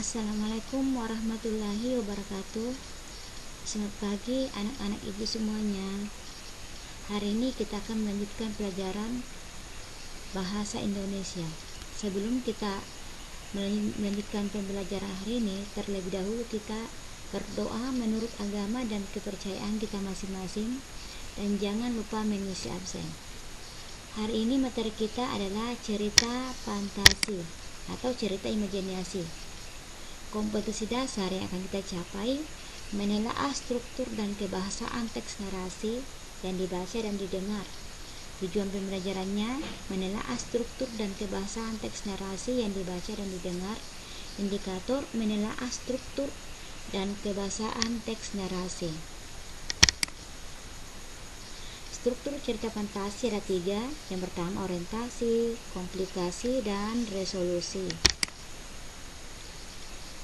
Assalamualaikum warahmatullahi wabarakatuh. Selamat pagi anak-anak ibu semuanya. Hari ini kita akan melanjutkan pelajaran bahasa Indonesia. Sebelum kita melanjutkan pembelajaran hari ini, terlebih dahulu kita berdoa menurut agama dan kepercayaan kita masing-masing, dan jangan lupa mengisi absen. Hari ini materi kita adalah cerita fantasi atau cerita imajinasi. Kompetensi dasar yang akan kita capai: menelaah struktur dan kebahasaan teks narasi yang dibaca dan didengar. Tujuan pembelajarannya menelaah struktur dan kebahasaan teks narasi yang dibaca dan didengar. Indikator menelaah struktur dan kebahasaan teks narasi. Struktur cerita fantasi ada 3. Yang pertama orientasi, komplikasi, dan resolusi.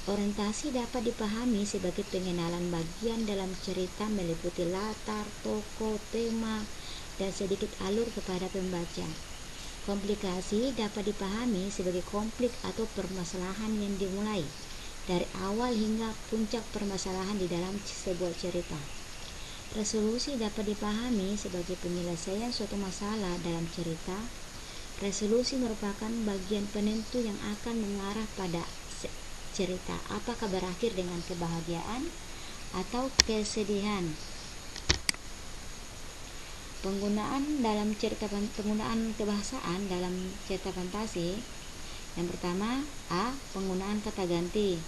Orientasi dapat dipahami sebagai pengenalan bagian dalam cerita meliputi latar, tokoh, tema, dan sedikit alur kepada pembaca. Komplikasi dapat dipahami sebagai konflik atau permasalahan yang dimulai dari awal hingga puncak permasalahan di dalam sebuah cerita. Resolusi dapat dipahami sebagai penyelesaian suatu masalah dalam cerita. Resolusi merupakan bagian penentu yang akan mengarah pada cerita, apakah berakhir dengan kebahagiaan atau kesedihan. Penggunaan kebahasaan dalam cerita fantasi. Yang pertama, A. Penggunaan kata ganti.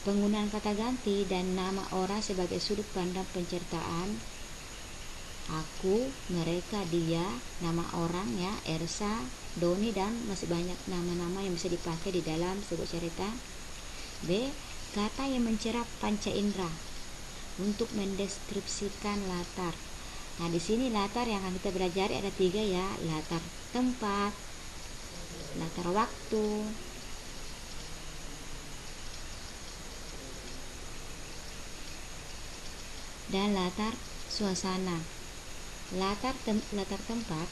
Penggunaan kata ganti dan nama orang sebagai sudut pandang penceritaan. Aku, mereka, dia, nama orang ya, Ersa, Doni, dan masih banyak nama-nama yang bisa dipakai di dalam sebuah cerita. B. Kata yang mencerap panca indera untuk mendeskripsikan latar. Nah, di sini latar yang akan kita belajar ada 3 ya: latar tempat, latar waktu, dan latar suasana. Latar tempat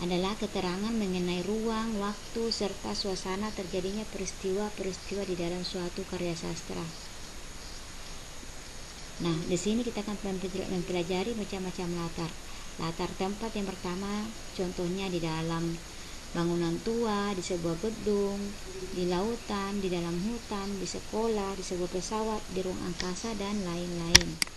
adalah keterangan mengenai ruang, waktu, serta suasana terjadinya peristiwa-peristiwa di dalam suatu karya sastra. Nah, di sini kita akan mempelajari macam-macam latar. Latar tempat yang pertama, contohnya di dalam bangunan tua, di sebuah gedung, di lautan, di dalam hutan, di sekolah, di sebuah pesawat, di ruang angkasa, dan lain-lain.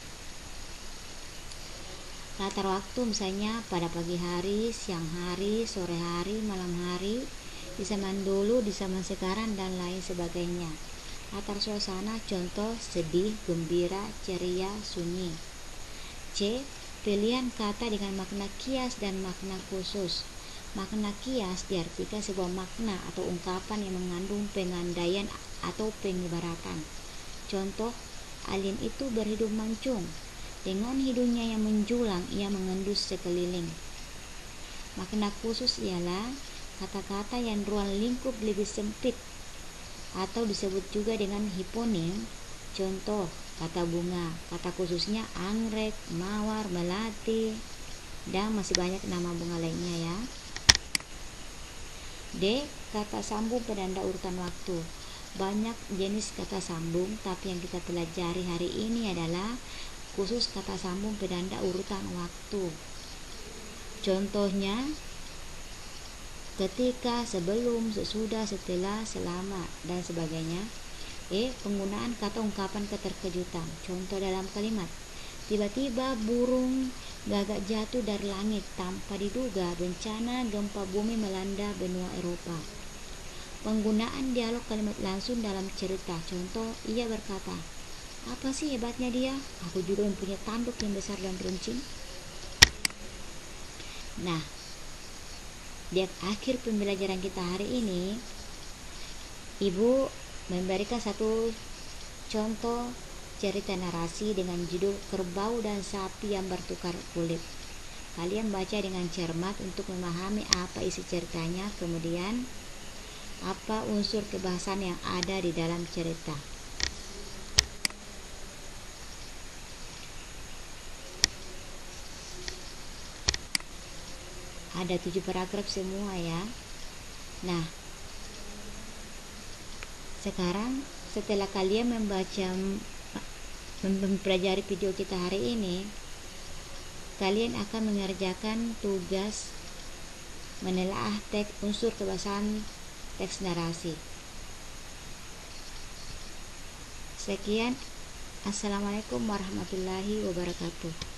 Latar waktu misalnya pada pagi hari, siang hari, sore hari, malam hari, di zaman dulu, di zaman sekarang, dan lain sebagainya. Latar suasana contoh sedih, gembira, ceria, sunyi. C. Pilihan kata dengan makna kias dan makna khusus. Makna kias diartikan sebuah makna atau ungkapan yang mengandung pengandaian atau pengibaratan. Contoh, alien itu berhidung mancung. Dengan hidungnya yang menjulang, ia mengendus sekeliling. Makna khusus ialah kata-kata yang ruang lingkup lebih sempit atau disebut juga dengan hiponim. Contoh, kata bunga, kata khususnya anggrek, mawar, melati, dan masih banyak nama bunga lainnya ya. D. Kata sambung penanda urutan waktu. Banyak jenis kata sambung, tapi yang kita pelajari hari ini adalah khusus kata sambung penanda urutan waktu. Contohnya ketika, sebelum, sesudah, setelah, selama, dan sebagainya. E. Penggunaan kata ungkapan keterkejutan. Contoh dalam kalimat: tiba-tiba burung gagak jatuh dari langit tanpa diduga, bencana gempa bumi melanda benua Eropa. Penggunaan dialog kalimat langsung dalam cerita. Contoh, ia berkata, apa sih hebatnya dia? Aku juga mempunyai tanduk yang besar dan runcing. Nah, di akhir pembelajaran kita hari ini, Ibu memberikan satu contoh cerita narasi dengan judul Kerbau dan Sapi yang Bertukar Kulit. Kalian baca dengan cermat untuk memahami apa isi ceritanya, kemudian apa unsur kebahasan yang ada di dalam cerita. Ada 7 paragraf semua ya. Nah, Sekarang setelah kalian mempelajari video kita hari ini, kalian akan mengerjakan tugas menelaah teks unsur kebahasaan teks narasi. Sekian, assalamualaikum warahmatullahi wabarakatuh.